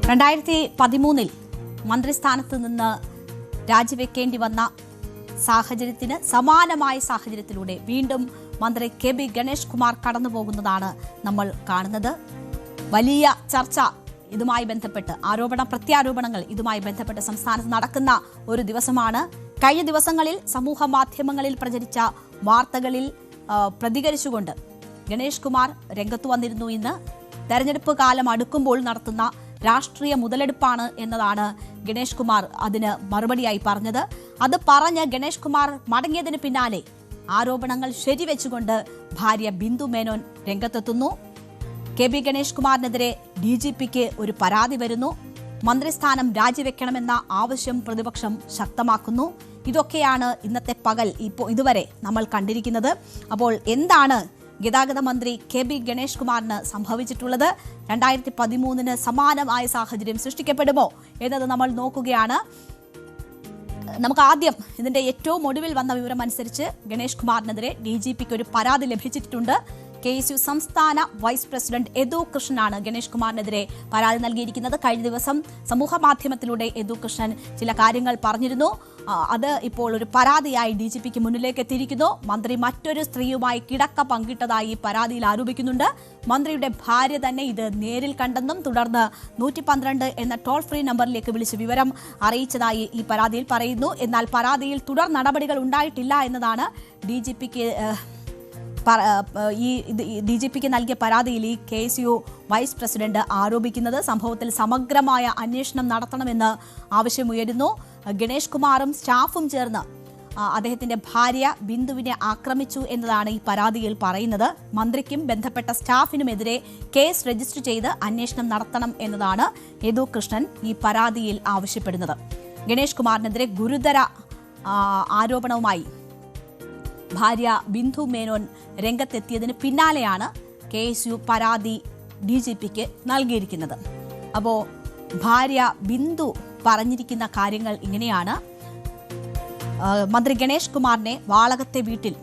2013 മന്ത്രിസ്ഥാനത്ത് നിന്ന് രാജിവെക്കേണ്ടി വന്ന സാഹചര്യത്തിന് സമാനമായ സാഹചര്യത്തിലൂടെ വീണ്ടും മന്ത്രി KB ഗണേഷ് കുമാർ കടന്നുപോകുന്നതാണ് നമ്മൾ കാണുന്നത്. വലിയ ചർച്ച ഇതുമായി ബന്ധപ്പെട്ട് പ്രത്യാരോപണങ്ങൾ ഇതുമായി ബന്ധപ്പെട്ട് സംസ്ഥാനത്ത് നടക്കുന്ന ഒരു ദിവസമാണ്. കഴിഞ്ഞ ദിവസങ്ങളിൽ സമൂഹ മാധ്യമങ്ങളിൽ പ്രചരിച്ച വാർത്തകളിൽ പ്രതികരിച്ചുകൊണ്ട് ഗണേഷ് കുമാർ രംഗത്ത് വന്നിരുന്നു. ഇന്ന് തെരഞ്ഞെടുപ്പ് കാലം അടുക്കുമ്പോൾ നടത്തുന്ന രാഷ്ട്രീയ മുതലെടുപ്പാണ് എന്നതാണ് ഗണേഷ് കുമാർ അതിന് മറുപടിയായി പറഞ്ഞത്. അത് പറഞ്ഞ് ഗണേഷ് കുമാർ മടങ്ങിയതിന് പിന്നാലെ ആരോപണങ്ങൾ ശരിവെച്ചുകൊണ്ട് ഭാര്യ ബിന്ദു മേനോൻ രംഗത്തെത്തുന്നു. KB ഗണേഷ് കുമാറിനെതിരെ DGPക്ക് ഒരു പരാതി വരുന്നു. മന്ത്രിസ്ഥാനം രാജിവെക്കണമെന്ന ആവശ്യം പ്രതിപക്ഷം ശക്തമാക്കുന്നു. ഇതൊക്കെയാണ് ഇന്നത്തെ പകൽ ഇതുവരെ നമ്മൾ കണ്ടിരിക്കുന്നത്. അപ്പോൾ എന്താണ് ഗതാഗത മന്ത്രി KB ഗണേഷ് കുമാറിന് സംഭവിച്ചിട്ടുള്ളത്? 2013 സമാനമായ സാഹചര്യം സൃഷ്ടിക്കപ്പെടുമോ എന്നത് നമ്മൾ നോക്കുകയാണ്. നമുക്ക് ആദ്യം ഇതിന്റെ ഏറ്റവും ഒടുവിൽ വന്ന വിവരം അനുസരിച്ച് ഗണേഷ് കുമാറിനെതിരെ DGPക്ക് ഒരു പരാതി ലഭിച്ചിട്ടുണ്ട്. KSU സംസ്ഥാന വൈസ് പ്രസിഡന്റ് യദു കൃഷ്ണനാണ് ഗണേഷ് കുമാറിനെതിരെ പരാതി നൽകിയിരിക്കുന്നത്. കഴിഞ്ഞ ദിവസം സമൂഹ മാധ്യമത്തിലൂടെ യദു കൃഷ്ണൻ ചില കാര്യങ്ങൾ പറഞ്ഞിരുന്നു. അത് ഇപ്പോൾ ഒരു പരാതിയായി DGPക്ക് മുന്നിലേക്ക് എത്തിയിരിക്കുന്നു. മന്ത്രി മറ്റൊരു സ്ത്രീയുമായി കിടക്ക പങ്കിട്ടതായി പരാതിയിൽ ആരോപിക്കുന്നുണ്ട്. മന്ത്രിയുടെ ഭാര്യ തന്നെ ഇത് നേരിൽ കണ്ടെന്നും തുടർന്ന് 112 എന്ന ടോൾ ഫ്രീ നമ്പറിലേക്ക് വിളിച്ച് വിവരം അറിയിച്ചതായി ഈ പരാതിയിൽ പറയുന്നു. എന്നാൽ പരാതിയിൽ തുടർ നടപടികൾ ഉണ്ടായിട്ടില്ല എന്നതാണ് DGPക്ക് നൽകിയ പരാതിയിൽ ഈ KSU വൈസ് പ്രസിഡന്റ് ആരോപിക്കുന്നത്. സംഭവത്തിൽ സമഗ്രമായ അന്വേഷണം നടത്തണമെന്ന് ആവശ്യമുയരുന്നു. ഗണേഷ് കുമാറും സ്റ്റാഫും ചേർന്ന് അദ്ദേഹത്തിന്റെ ഭാര്യ ബിന്ദുവിനെ ആക്രമിച്ചു എന്നതാണ് ഈ പരാതിയിൽ പറയുന്നത്. മന്ത്രിക്കും ബന്ധപ്പെട്ട സ്റ്റാഫിനുമെതിരെ കേസ് രജിസ്റ്റർ ചെയ്ത് അന്വേഷണം നടത്തണം എന്നതാണ് യദു കൃഷ്ണൻ ഈ പരാതിയിൽ ആവശ്യപ്പെടുന്നത്. ഗണേഷ് കുമാറിനെതിരെ ഗുരുതര ആരോപണവുമായി ഭാര്യ ബിന്ദു മേനോൻ രംഗത്തെത്തിയതിന് പിന്നാലെയാണ് KSU പരാതി DGPക്ക് നൽകിയിരിക്കുന്നത്. അപ്പോൾ ഭാര്യ ബിന്ദു പറഞ്ഞിരിക്കുന്ന കാര്യങ്ങൾ ഇങ്ങനെയാണ്. മന്ത്രി ഗണേഷ് കുമാറിനെ വാളകത്തെ വീട്ടിൽ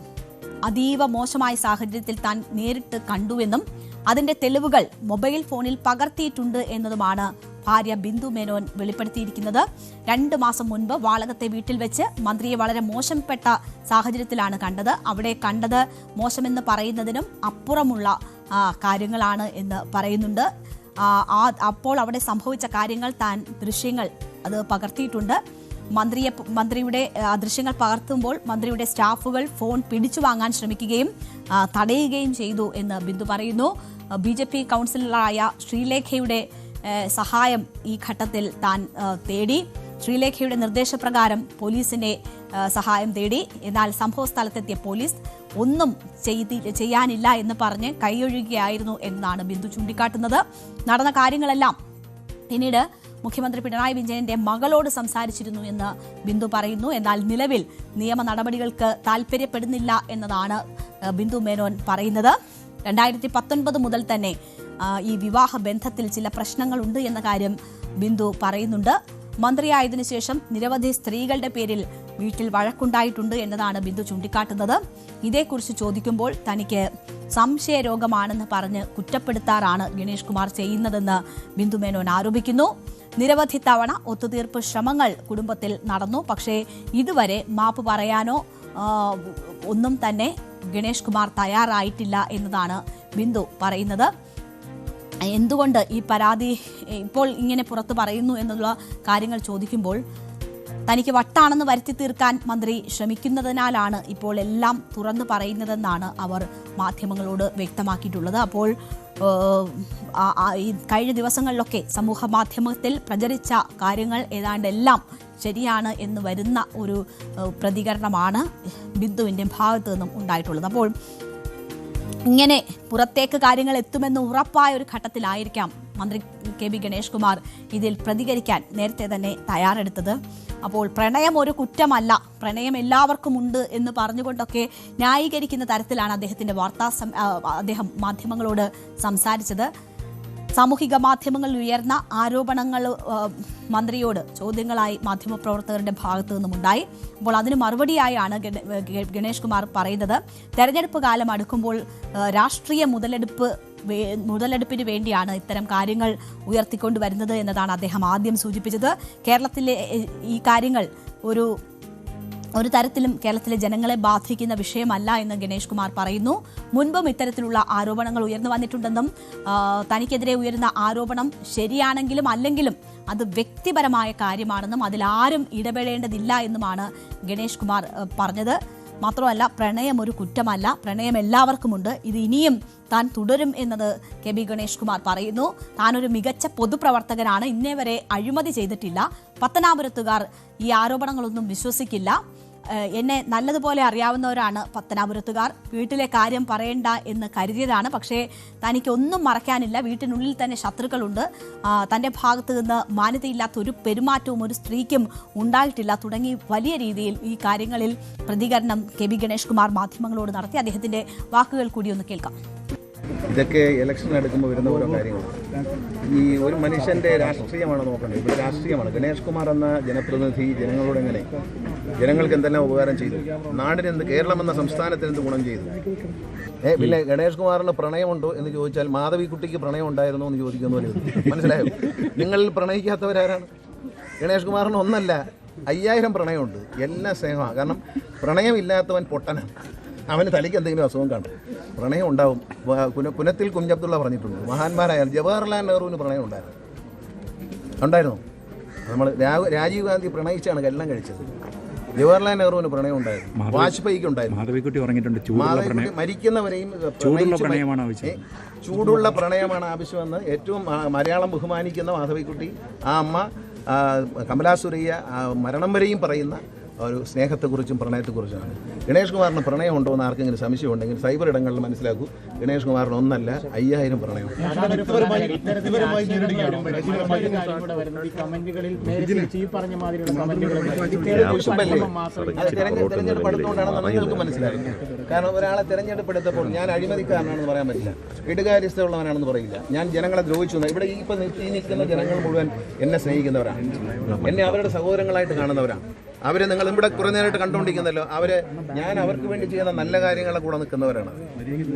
അതീവ മോശമായ സാഹചര്യത്തിൽ താൻ നേരിട്ട് കണ്ടുവെന്നും അതിന്റെ തെളിവുകൾ മൊബൈൽ ഫോണിൽ പകർത്തിയിട്ടുണ്ട് എന്നതുമാണ് ഭാര്യ ബിന്ദു മേനോൻ വെളിപ്പെടുത്തിയിരിക്കുന്നത്. 2 മാസം മുൻപ് വാളകത്തെ വീട്ടിൽ വെച്ച് മന്ത്രിയെ വളരെ മോശപ്പെട്ട സാഹചര്യത്തിലാണ് കണ്ടത്. അവിടെ കണ്ടത് മോശമെന്ന് പറയുന്നതിനും അപ്പുറമുള്ള കാര്യങ്ങളാണ് എന്ന് പറയുന്നുണ്ട്. അപ്പോൾ അവിടെ സംഭവിച്ച കാര്യങ്ങൾ താൻ ദൃശ്യങ്ങൾ അത് പകർത്തിയിട്ടുണ്ട്. മന്ത്രിയുടെ ദൃശ്യങ്ങൾ പകർത്തുമ്പോൾ മന്ത്രിയുടെ സ്റ്റാഫുകൾ ഫോൺ പിടിച്ചു വാങ്ങാൻ ശ്രമിക്കുകയും തടയുകയും ചെയ്തു എന്ന് ബിന്ദു പറയുന്നു. BJP കൗൺസിലറായ ശ്രീലേഖയുടെ സഹായം ഈ ഘട്ടത്തിൽ താൻ തേടി. ശ്രീലേഖയുടെ നിർദ്ദേശപ്രകാരം പോലീസിന്റെ സഹായം തേടി. എന്നാൽ സംഭവ സ്ഥലത്തെത്തിയ പോലീസ് ഒന്നും ചെയ്യാനില്ല എന്ന് പറഞ്ഞ് കൈയൊഴുകുകയായിരുന്നു എന്നാണ് ബിന്ദു ചൂണ്ടിക്കാട്ടുന്നത്. നടന്ന കാര്യങ്ങളെല്ലാം പിന്നീട് മുഖ്യമന്ത്രി പിണറായി വിജയന്റെ മകളോട് സംസാരിച്ചിരുന്നു എന്ന് ബിന്ദു പറയുന്നു. എന്നാൽ നിലവിൽ നിയമ നടപടികൾക്ക് താല്പര്യപ്പെടുന്നില്ല എന്നതാണ് ബിന്ദു മേനോൻ പറയുന്നത്. 2019 മുതൽ തന്നെ ഈ വിവാഹ ബന്ധത്തിൽ ചില പ്രശ്നങ്ങളുണ്ട് എന്ന കാര്യം ബിന്ദു പറയുന്നുണ്ട്. മന്ത്രിയായതിനു ശേഷം നിരവധി സ്ത്രീകളുടെ പേരിൽ വീട്ടിൽ വഴക്കുണ്ടായിട്ടുണ്ട് എന്നതാണ് ബിന്ദു ചൂണ്ടിക്കാട്ടുന്നത്. ഇതേക്കുറിച്ച് ചോദിക്കുമ്പോൾ തനിക്ക് സംശയരോഗമാണെന്ന് പറഞ്ഞ് കുറ്റപ്പെടുത്താറാണ് ഗണേഷ് കുമാർ ചെയ്യുന്നതെന്ന് ബിന്ദു മേനോൻ ആരോപിക്കുന്നു. നിരവധി തവണ ഒത്തുതീർപ്പ് ശ്രമങ്ങൾ കുടുംബത്തിൽ നടന്നു. പക്ഷേ ഇതുവരെ മാപ്പ് പറയാനോ ഒന്നും തന്നെ ഗണേഷ് കുമാർ തയ്യാറായിട്ടില്ല എന്നതാണ് ബിന്ദു പറയുന്നത്. എന്തുകൊണ്ട് ഈ പരാതി ഇപ്പോൾ ഇങ്ങനെ പുറത്തു പറയുന്നു എന്നുള്ള കാര്യങ്ങൾ ചോദിക്കുമ്പോൾ തനിക്ക് വട്ടാണെന്ന് വരുത്തി തീർക്കാൻ മന്ത്രി ശ്രമിക്കുന്നതിനാലാണ് ഇപ്പോൾ എല്ലാം തുറന്നു പറയുന്നതെന്നാണ് അവർ മാധ്യമങ്ങളോട് വ്യക്തമാക്കിയിട്ടുള്ളത്. അപ്പോൾ ഈ കഴിഞ്ഞ ദിവസങ്ങളിലൊക്കെ സമൂഹ മാധ്യമത്തിൽ പ്രചരിച്ച കാര്യങ്ങൾ ഏതാണ്ട് എല്ലാം ശരിയാണ് എന്ന് വരുന്ന ഒരു പ്രതികരണമാണ് ബിന്ദുവിൻ്റെ ഭാഗത്തു നിന്നും ഉണ്ടായിട്ടുള്ളത്. അപ്പോൾ ഇങ്ങനെ പുറത്തേക്ക് കാര്യങ്ങൾ എത്തുമെന്ന് ഉറപ്പായ ഒരു ഘട്ടത്തിലായിരിക്കാം മന്ത്രി KB ഗണേഷ് കുമാർ ഇതിൽ പ്രതികരിക്കാൻ നേരത്തെ തന്നെ തയ്യാറെടുത്തത്. അപ്പോൾ പ്രണയം ഒരു കുറ്റമല്ല, പ്രണയം എല്ലാവർക്കും ഉണ്ട് എന്ന് പറഞ്ഞുകൊണ്ടൊക്കെ ന്യായീകരിക്കുന്ന തരത്തിലാണ് അദ്ദേഹം മാധ്യമങ്ങളോട് സംസാരിച്ചത്. സാമൂഹിക മാധ്യമങ്ങളിൽ ഉയർന്ന ആരോപണങ്ങൾ മന്ത്രിയോട് ചോദ്യങ്ങളായി മാധ്യമപ്രവർത്തകരുടെ ഭാഗത്തു നിന്നുമുണ്ടായി. അപ്പോൾ അതിന് മറുപടിയായാണ് ഗണേഷ് കുമാർ പറയുന്നത്, തെരഞ്ഞെടുപ്പ് കാലം അടുക്കുമ്പോൾ രാഷ്ട്രീയ മുതലെടുപ്പ് മുതലെടുപ്പിന് വേണ്ടിയാണ് ഇത്തരം കാര്യങ്ങൾ ഉയർത്തിക്കൊണ്ടുവരുന്നത് എന്നതാണ് അദ്ദേഹം ആദ്യം സൂചിപ്പിച്ചത്. കേരളത്തിലെ ഈ കാര്യങ്ങൾ ഒരു തരത്തിലും കേരളത്തിലെ ജനങ്ങളെ ബാധിക്കുന്ന വിഷയമല്ല എന്ന് ഗണേഷ് കുമാർ പറയുന്നു. മുൻപും ഇത്തരത്തിലുള്ള ആരോപണങ്ങൾ ഉയർന്നു വന്നിട്ടുണ്ടെന്നും തനിക്കെതിരെ ഉയരുന്ന ആരോപണം ശരിയാണെങ്കിലും അല്ലെങ്കിലും അത് വ്യക്തിപരമായ കാര്യമാണെന്നും അതിലാരും ഇടപെടേണ്ടതില്ല എന്നുമാണ് ഗണേഷ് കുമാർ പറഞ്ഞത്. മാത്രമല്ല, പ്രണയം ഒരു കുറ്റമല്ല, പ്രണയം എല്ലാവർക്കുമുണ്ട്, ഇത് ഇനിയും താൻ തുടരും എന്നത് കെ ബി ഗണേഷ് കുമാർ പറയുന്നു. താനൊരു മികച്ച പൊതുപ്രവർത്തകനാണ്, ഇന്നേ വരെ അഴിമതി ചെയ്തിട്ടില്ല, പത്തനാപുരത്തുകാർ ഈ ആരോപണങ്ങളൊന്നും വിശ്വസിക്കില്ല, എന്നെ നല്ലതുപോലെ അറിയാവുന്നവരാണ് പത്തനാപുരത്തുകാർ, വീട്ടിലെ കാര്യം പറയണ്ട എന്ന് കരുതിയതാണ്, പക്ഷേ തനിക്കൊന്നും മറക്കാനില്ല, വീട്ടിനുള്ളിൽ തന്നെ ശത്രുക്കളുണ്ട്, തൻ്റെ ഭാഗത്ത് നിന്ന് മാന്യതയില്ലാത്ത ഒരു പെരുമാറ്റവും ഒരു സ്ത്രീക്കും ഉണ്ടായിട്ടില്ല തുടങ്ങി വലിയ രീതിയിൽ ഈ കാര്യങ്ങളിൽ പ്രതികരണം കെ ബി ഗണേഷ് കുമാർ മാധ്യമങ്ങളോട് നടത്തി. അദ്ദേഹത്തിൻ്റെ വാക്കുകൾ കൂടി ഒന്ന് കേൾക്കാം. ഇതൊക്കെ ഇലക്ഷൻ എടുക്കുമ്പോൾ വരുന്ന ഓരോ കാര്യങ്ങൾ. ഈ ഒരു മനുഷ്യൻ്റെ രാഷ്ട്രീയമാണ് നോക്കേണ്ടത്. ഇവിടെ രാഷ്ട്രീയമാണ്. ഗണേഷ് കുമാർ എന്ന ജനപ്രതിനിധി ജനങ്ങളോട് എങ്ങനെ, ജനങ്ങൾക്ക് എന്തെല്ലാം ഉപകാരം ചെയ്തു, നാടിനെന്ത്, കേരളം എന്ന സംസ്ഥാനത്തിന് എന്ത് ഗുണം ചെയ്തു? പിന്നെ ഗണേഷ് കുമാറിന് പ്രണയമുണ്ടോ എന്ന് ചോദിച്ചാൽ മാധവിക്കുട്ടിക്ക് പ്രണയം ഉണ്ടായിരുന്നോ എന്ന് ചോദിക്കുന്ന പോലെ. മനസ്സിലായോ? നിങ്ങളിൽ പ്രണയിക്കാത്തവരാരാണ്? ഗണേഷ് കുമാറിന് ഒന്നല്ല 5000 പ്രണയമുണ്ട്. എല്ലാം സ്നേഹമാണ്. കാരണം പ്രണയമില്ലാത്തവൻ പൊട്ടനാണ്. അവന് തലയ്ക്ക് എന്തെങ്കിലും അസുഖം കാണും. പ്രണയം ഉണ്ടാവും. പുനത്തിൽ കുഞ്ഞബ്ദുള്ള പറഞ്ഞിട്ടുണ്ട്, മഹാന്മാരായ ജവഹർലാൽ നെഹ്റുവിന് പ്രണയം ഉണ്ടായിരുന്നു. നമ്മൾ രാജീവ് ഗാന്ധി പ്രണയിച്ചാണ് കല്യാണം കഴിച്ചത്. ജവഹർലാൽ നെഹ്റുവിന് പ്രണയം ഉണ്ടായിരുന്നു, വാജ്പേയിക്ക് ഉണ്ടായിരുന്നു. മാധവിക്കുട്ടി മരിക്കുന്നവരെയും ചൂടുള്ള പ്രണയമാണ് ആവശ്യമെന്ന് ഏറ്റവും മലയാളം ബഹുമാനിക്കുന്ന മാധവിക്കുട്ടി, ആ അമ്മ കമലാസുരയ്യ മരണം വരെയും പറയുന്ന ഒരു സ്നേഹത്തെക്കുറിച്ചും പ്രണയത്തെക്കുറിച്ചാണ്. ഗണേഷ് കുമാറിന് പ്രണയമുണ്ടോ എന്ന് ആർക്കെങ്കിലും സംശയമുണ്ടെങ്കിൽ സൈബർ ഇടങ്ങളിൽ മനസ്സിലാക്കൂ. ഗണേഷ് കുമാറിന് ഒന്നല്ല 5000 പ്രണയം. തെരഞ്ഞെടുപ്പ് എടുത്തുകൊണ്ടാണെന്ന് നിങ്ങൾക്ക് മനസ്സിലാകും. കാരണം ഒരാളെ തെരഞ്ഞെടുപ്പെടുത്തപ്പോൾ ഞാൻ അഴിമതിക്കാരനാണെന്ന് പറയാൻ പറ്റില്ല, ഇടുകാര്യസ്ഥയുള്ളവനാണെന്ന് പറയില്ല, ഞാൻ ജനങ്ങളെ ദ്രോഹിച്ചു. ഇവിടെ ഇപ്പം നിൽക്കുന്ന ജനങ്ങൾ മുഴുവൻ എന്നെ സ്നേഹിക്കുന്നവരാണ്, എന്നെ അവരുടെ സഹോദരങ്ങളായിട്ട് കാണുന്നവരാണ്. അവരെ നിങ്ങൾ ഇവിടെ കുറേ നേരമായിട്ട് കണ്ടുകൊണ്ടിരിക്കുന്നല്ലോ, ഞാൻ അവർക്ക് വേണ്ടി ചെയ്യുന്ന നല്ല കാര്യങ്ങളെ കൂടെ നിൽക്കുന്നവരാണ്.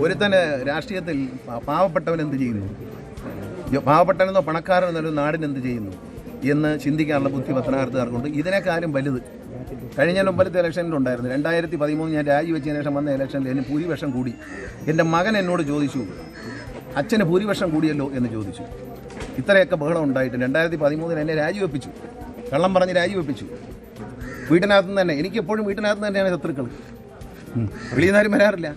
ഒരുത്തന് രാഷ്ട്രീയത്തിൽ പാവപ്പെട്ടവൻ എന്ത് ചെയ്യുന്നു, പാവപ്പെട്ടവനെന്നോ പണക്കാരനെന്നോ നാടിനെന്ത് ചെയ്യുന്നു എന്ന് ചിന്തിക്കാനുള്ള ബുദ്ധി പത്തനാപുരത്തുകാർക്കുണ്ട്. ഇതിനേക്കാളും വലുത് കഴിഞ്ഞ മുമ്പത്തെ ഇലക്ഷനിലുണ്ടായിരുന്നു. 2013 ഞാൻ രാജിവെച്ചതിന് ശേഷം വന്ന ഇലക്ഷനിൽ എനിക്ക് ഭൂരിപക്ഷം കൂടി. എൻ്റെ മകൻ എന്നോട് ചോദിച്ചു, അച്ഛന് ഭൂരിപക്ഷം കൂടിയല്ലോ എന്ന് ചോദിച്ചു. ഇത്രയൊക്കെ ബഹളം ഉണ്ടായിട്ട് 2013 എന്നെ രാജിവെപ്പിച്ചു, കള്ളം പറഞ്ഞ് രാജിവെപ്പിച്ചു. വീട്ടിനകത്ത് നിന്ന് തന്നെ, എനിക്കെപ്പോഴും വീട്ടിനകത്ത് തന്നെയാണ് ശത്രുക്കൾ, വെളിയുന്നാരും വരാറില്ല.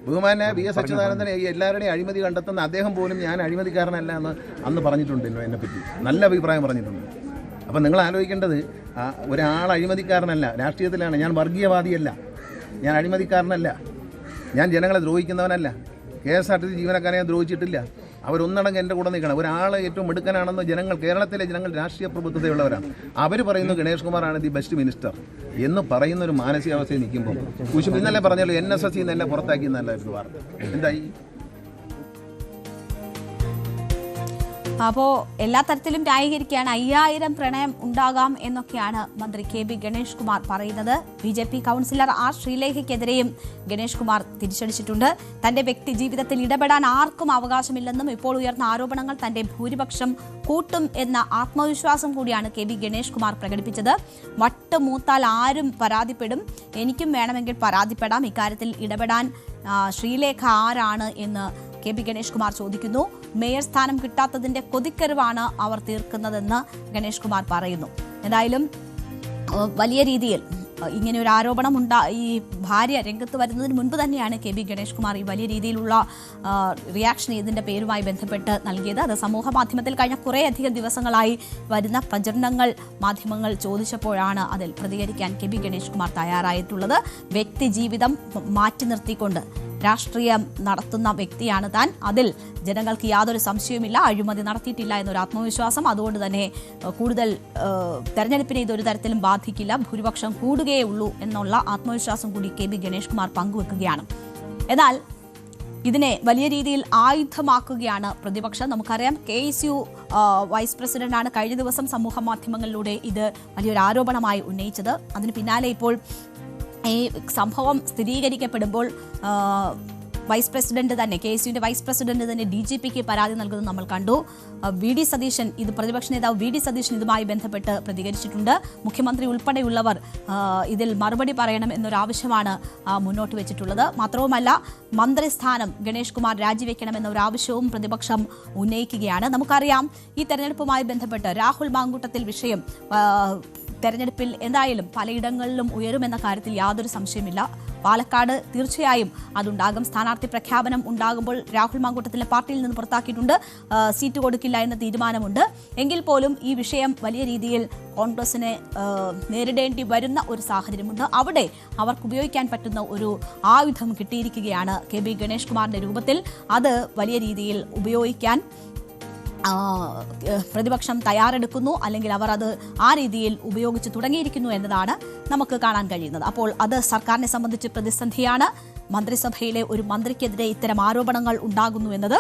ബഹുമാനായ VS അച്യുതാനന്ദൻ എല്ലാവരുടെയും അഴിമതി കണ്ടെത്തുന്ന അദ്ദേഹം പോലും ഞാൻ അഴിമതിക്കാരനല്ല എന്ന് അന്ന് പറഞ്ഞിട്ടുണ്ട്, എന്നെപ്പറ്റി നല്ല അഭിപ്രായം പറഞ്ഞിട്ടുണ്ട്. അപ്പം നിങ്ങൾ ആലോചിക്കേണ്ടത്, ഒരാൾ അഴിമതിക്കാരനല്ല, രാഷ്ട്രീയത്തിലാണ്. ഞാൻ വർഗീയവാദിയല്ല, ഞാൻ അഴിമതിക്കാരനല്ല, ഞാൻ ജനങ്ങളെ ദ്രോഹിക്കുന്നവനല്ല, KSRTC ജീവനക്കാരെ ഞാൻ ദ്രോഹിച്ചിട്ടില്ല. അവരൊന്നടങ്കം എൻ്റെ കൂടെ നിൽക്കണം. ഒരാൾ ഏറ്റവും മിടുക്കനാണെന്ന് കേരളത്തിലെ ജനങ്ങൾ രാഷ്ട്രീയ പ്രബുദ്ധതയുള്ളവരാണ്. അവർ പറയുന്നു ഗണേഷ് കുമാറാണ് ദി ബെസ്റ്റ് മിനിസ്റ്റർ എന്ന് പറയുന്ന ഒരു മാനസികാവസ്ഥയിൽ നിൽക്കുമ്പോൾ ഇന്നലെ പറഞ്ഞല്ലോ NSS എന്നെ പുറത്താക്കി എന്നല്ലായിരുന്നു വാർത്ത. എന്തായി? അപ്പോൾ എല്ലാ തരത്തിലും ന്യായീകരിക്കുകയാണ്. 5000 പ്രണയം ഉണ്ടാകാം എന്നൊക്കെയാണ് മന്ത്രി കെ ബി ഗണേഷ് കുമാർ പറയുന്നത്. BJP കൗൺസിലർ R ശ്രീലേഖയ്ക്കെതിരെയും ഗണേഷ് കുമാർ തിരിച്ചടിച്ചിട്ടുണ്ട്. തന്റെ വ്യക്തി ജീവിതത്തിൽ ഇടപെടാൻ ആർക്കും അവകാശമില്ലെന്നും ഇപ്പോൾ ഉയർന്ന ആരോപണങ്ങൾ തന്റെ ഭൂരിപക്ഷം കൂട്ടും എന്ന ആത്മവിശ്വാസം കൂടിയാണ് കെ ബി ഗണേഷ് കുമാർ പ്രകടിപ്പിച്ചത്. വട്ട് മൂത്താൽ ആരും പരാതിപ്പെടും, എനിക്കും വേണമെങ്കിൽ പരാതിപ്പെടാം, ഇക്കാര്യത്തിൽ ഇടപെടാൻ ശ്രീലേഖ ആരാണ് എന്ന് കെ ബി ഗണേഷ് കുമാർ ചോദിക്കുന്നു. മേയർ സ്ഥാനം കിട്ടാത്തതിന്റെ കൊതിക്കരുവാണ് അവർ തീർക്കുന്നതെന്ന് ഗണേഷ് കുമാർ പറയുന്നു. എന്തായാലും വലിയ രീതിയിൽ ഇങ്ങനെ ഒരു ആരോപണം ഈ ഭാര്യ രംഗത്ത് വരുന്നതിന് മുൻപ് തന്നെയാണ് കെ ബി ഗണേഷ് കുമാർ ഈ വലിയ രീതിയിലുള്ള റിയാക്ഷൻ ഇതിൻ്റെ പേരുമായി ബന്ധപ്പെട്ട് നൽകിയത്. അത് സമൂഹ മാധ്യമത്തിൽ കഴിഞ്ഞ കുറേയധികം ദിവസങ്ങളായി വരുന്ന പ്രചരണങ്ങൾ മാധ്യമങ്ങൾ ചോദിച്ചപ്പോഴാണ് അതിൽ പ്രതികരിക്കാൻ കെ ബി ഗണേഷ് കുമാർ തയ്യാറായിട്ടുള്ളത്. വ്യക്തി ജീവിതം മാറ്റി നിർത്തിക്കൊണ്ട് രാഷ്ട്രീയം നടത്തുന്ന വ്യക്തിയാണ് താൻ, അതിൽ ജനങ്ങൾക്ക് യാതൊരു സംശയവുമില്ല, അഴിമതി നടത്തിയിട്ടില്ല എന്നൊരു ആത്മവിശ്വാസം. അതുകൊണ്ട് തന്നെ കൂടുതൽ തെരഞ്ഞെടുപ്പിനെ ഇതൊരു തരത്തിലും ബാധിക്കില്ല, ഭൂരിപക്ഷം കൂടുകയേ ഉള്ളൂ എന്നുള്ള ആത്മവിശ്വാസം കൂടി കെ ബി ഗണേഷ് കുമാർ പങ്കുവെക്കുകയാണ്. എന്നാൽ ഇതിനെ വലിയ രീതിയിൽ ആയുധമാക്കുകയാണ് പ്രതിപക്ഷം. നമുക്കറിയാം KSU വൈസ് പ്രസിഡന്റാണ് കഴിഞ്ഞ ദിവസം സമൂഹ മാധ്യമങ്ങളിലൂടെ ഇത് വലിയൊരു ആരോപണമായി ഉന്നയിച്ചത്. അതിന് പിന്നാലെ ഇപ്പോൾ ഈ സംഭവം സ്ഥിരീകരിക്കപ്പെടുമ്പോൾ വൈസ് പ്രസിഡന്റ് തന്നെ KSUവിന്റെ വൈസ് പ്രസിഡന്റ് തന്നെ DGPക്ക് പരാതി നൽകുന്നത് നമ്മൾ കണ്ടു. VD സതീശൻ, ഇത് പ്രതിപക്ഷ നേതാവ് VD സതീശൻ ഇതുമായി ബന്ധപ്പെട്ട് പ്രതികരിച്ചിട്ടുണ്ട്. മുഖ്യമന്ത്രി ഉൾപ്പെടെയുള്ളവർ ഇതിൽ മറുപടി പറയണം എന്നൊരാവശ്യമാണ് മുന്നോട്ട് വെച്ചിട്ടുള്ളത്. മാത്രവുമല്ല, മന്ത്രിസ്ഥാനം ഗണേഷ് കുമാർ രാജിവെക്കണമെന്ന ഒരു ആവശ്യവും പ്രതിപക്ഷം ഉന്നയിക്കുകയാണ്. നമുക്കറിയാം, ഈ തെരഞ്ഞെടുപ്പുമായി ബന്ധപ്പെട്ട് രാഹുൽ മാങ്കൂട്ടത്തിൽ വിഷയം തെരഞ്ഞെടുപ്പിൽ എന്തായാലും പലയിടങ്ങളിലും ഉയരുമെന്ന കാര്യത്തിൽ യാതൊരു സംശയമില്ല. പാലക്കാട് തീർച്ചയായും അതുണ്ടാകും. സ്ഥാനാർത്ഥി പ്രഖ്യാപനം ഉണ്ടാകുമ്പോൾ രാഹുൽ മാങ്കൂട്ടത്തിലെ പാർട്ടിയിൽ നിന്ന് പുറത്താക്കിയിട്ടുണ്ട്. സീറ്റ് കൊടുക്കില്ല എന്ന തീരുമാനമുണ്ട്. എങ്കിൽ പോലും ഈ വിഷയം വലിയ രീതിയിൽ കോൺഗ്രസിനെ നേരിടേണ്ടി വരുന്ന ഒരു സാഹചര്യമുണ്ട്. അവിടെ അവർക്ക് ഉപയോഗിക്കാൻ പറ്റുന്ന ഒരു ആയുധം കിട്ടിയിരിക്കുകയാണ് KB ഗണേഷ് കുമാറിന്റെ രൂപത്തിൽ. അത് വലിയ രീതിയിൽ ഉപയോഗിക്കാൻ പ്രതിപക്ഷം തയ്യാറെടുക്കുന്നു, അല്ലെങ്കിൽ അവർ അത് ആ രീതിയിൽ ഉപയോഗിച്ച് തുടങ്ങിയിരിക്കുന്നു എന്നതാണ് നമുക്ക് കാണാൻ കഴിയുന്നത്. അപ്പോൾ അത് സർക്കാരിനെ സംബന്ധിച്ച് പ്രതിസന്ധിയാണ്. മന്ത്രിസഭയിലെ ഒരു മന്ത്രിക്കെതിരെ ഇത്തരം ആരോപണങ്ങൾ ഉണ്ടാകുന്നു എന്നത്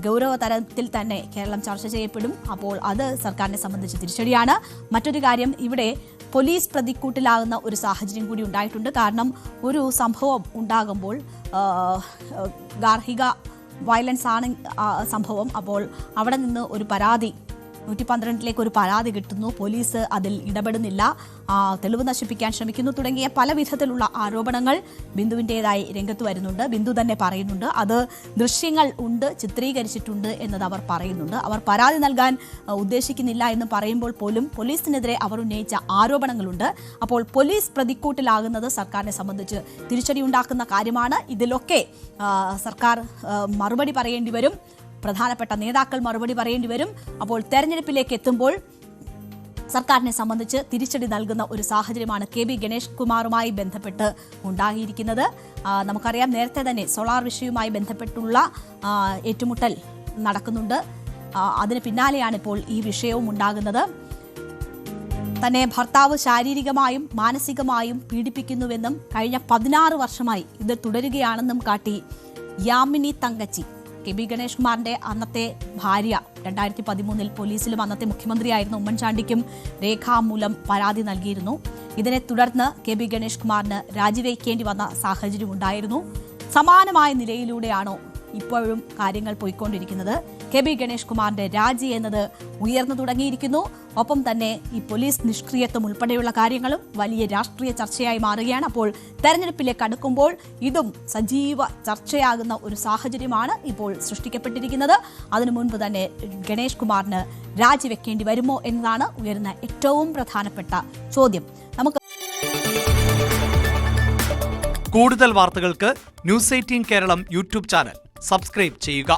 ഗൗരവതരത്തിൽ തന്നെ കേരളം ചർച്ച ചെയ്യപ്പെടും. അപ്പോൾ അത് സർക്കാരിനെ സംബന്ധിച്ച് തിരിച്ചടിയാണ്. മറ്റൊരു കാര്യം, ഇവിടെ പോലീസ് പ്രതിക്കൂട്ടിലാകുന്ന ഒരു സാഹചര്യം കൂടി ഉണ്ടായിട്ടുണ്ട്. കാരണം ഒരു സംഭവം ഉണ്ടാകുമ്പോൾ ഗാർഹിക വയലൻസ് ആണ് സംഭവം. അപ്പോൾ അവിടെ നിന്ന് ഒരു പരാതി 112ലേക്ക് ഒരു പരാതി കിട്ടുന്നു. പോലീസ് അതിൽ ഇടപെടുന്നില്ല, തെളിവ് നശിപ്പിക്കാൻ ശ്രമിക്കുന്നു തുടങ്ങിയ പല വിധത്തിലുള്ള ആരോപണങ്ങൾ ബിന്ദുവിൻ്റെതായി രംഗത്ത് വരുന്നുണ്ട്. ബിന്ദു തന്നെ പറയുന്നുണ്ട് അത് ദൃശ്യങ്ങൾ ഉണ്ട്, ചിത്രീകരിച്ചിട്ടുണ്ട് എന്നത് അവർ പറയുന്നുണ്ട്. അവർ പരാതി നൽകാൻ ഉദ്ദേശിക്കുന്നില്ല എന്ന് പറയുമ്പോൾ പോലും പോലീസിനെതിരെ അവർ ഉന്നയിച്ച ആരോപണങ്ങളുണ്ട്. അപ്പോൾ പോലീസ് പ്രതിക്കൂട്ടിലാകുന്നത് സർക്കാരിനെ സംബന്ധിച്ച് തിരിച്ചടി ഉണ്ടാക്കുന്ന കാര്യമാണ്. ഇതിലൊക്കെ സർക്കാർ മറുപടി പറയേണ്ടി വരും. പ്രധാനപ്പെട്ട നേതാക്കൾ മറുപടി പറയേണ്ടി വരും. അപ്പോൾ തെരഞ്ഞെടുപ്പിലേക്ക് എത്തുമ്പോൾ സർക്കാരിനെ സംബന്ധിച്ച് തിരിച്ചടി നൽകുന്ന ഒരു സാഹചര്യമാണ് KB ഗണേഷ് കുമാറുമായി ബന്ധപ്പെട്ട് ഉണ്ടാകിയിരിക്കുന്നത്. നമുക്കറിയാം, നേരത്തെ തന്നെ സോളാർ വിഷയവുമായി ബന്ധപ്പെട്ടുള്ള ഏറ്റുമുട്ടൽ നടക്കുന്നുണ്ട്. അതിന് പിന്നാലെയാണ് ഇപ്പോൾ ഈ വിഷയവും ഉണ്ടാകുന്നത്. തന്നെ ഭർത്താവ് ശാരീരികമായും മാനസികമായും പീഡിപ്പിക്കുന്നുവെന്നും കഴിഞ്ഞ 16 വർഷമായി ഇത് തുടരുകയാണെന്നും കാട്ടി യാമിനി തങ്കച്ചി, KB ഗണേഷ് കുമാറിന്റെ അന്നത്തെ ഭാര്യ, 2013 പോലീസിലും അന്നത്തെ മുഖ്യമന്ത്രിയായിരുന്ന ഉമ്മൻചാണ്ടിക്കും രേഖാമൂലം പരാതി നൽകിയിരുന്നു. ഇതിനെ തുടർന്ന് KB ഗണേഷ് കുമാറിന് രാജിവെക്കേണ്ടി വന്ന സാഹചര്യം ഉണ്ടായിരുന്നു. സമാനമായ നിലയിലൂടെയാണോ ഇപ്പോഴും കാര്യങ്ങൾ പോയിക്കൊണ്ടിരിക്കുന്നത്? KB ഗണേഷ് കുമാറിന്റെ രാജി എന്നത് ഉയർന്നു തുടങ്ങിയിരിക്കുന്നു. ഒപ്പം തന്നെ ഈ പോലീസ് നിഷ്ക്രിയത്വം ഉൾപ്പെടെയുള്ള കാര്യങ്ങളും വലിയ രാഷ്ട്രീയ ചർച്ചയായി മാറുകയാണ്. അപ്പോൾ തെരഞ്ഞെടുപ്പിലേക്ക് അടുക്കുമ്പോൾ ഇതും സജീവ ചർച്ചയാകുന്ന ഒരു സാഹചര്യമാണ് ഇപ്പോൾ സൃഷ്ടിക്കപ്പെട്ടിരിക്കുന്നത്. അതിനു മുൻപ് തന്നെ ഗണേഷ് കുമാറിന് രാജിവെക്കേണ്ടി വരുമോ എന്നതാണ് ഉയരുന്ന ഏറ്റവും പ്രധാനപ്പെട്ട ചോദ്യം. നമുക്ക് കൂടുതൽ വാർത്തകൾക്ക് News 18 Keralam YouTube channel subscribe ചെയ്യുക.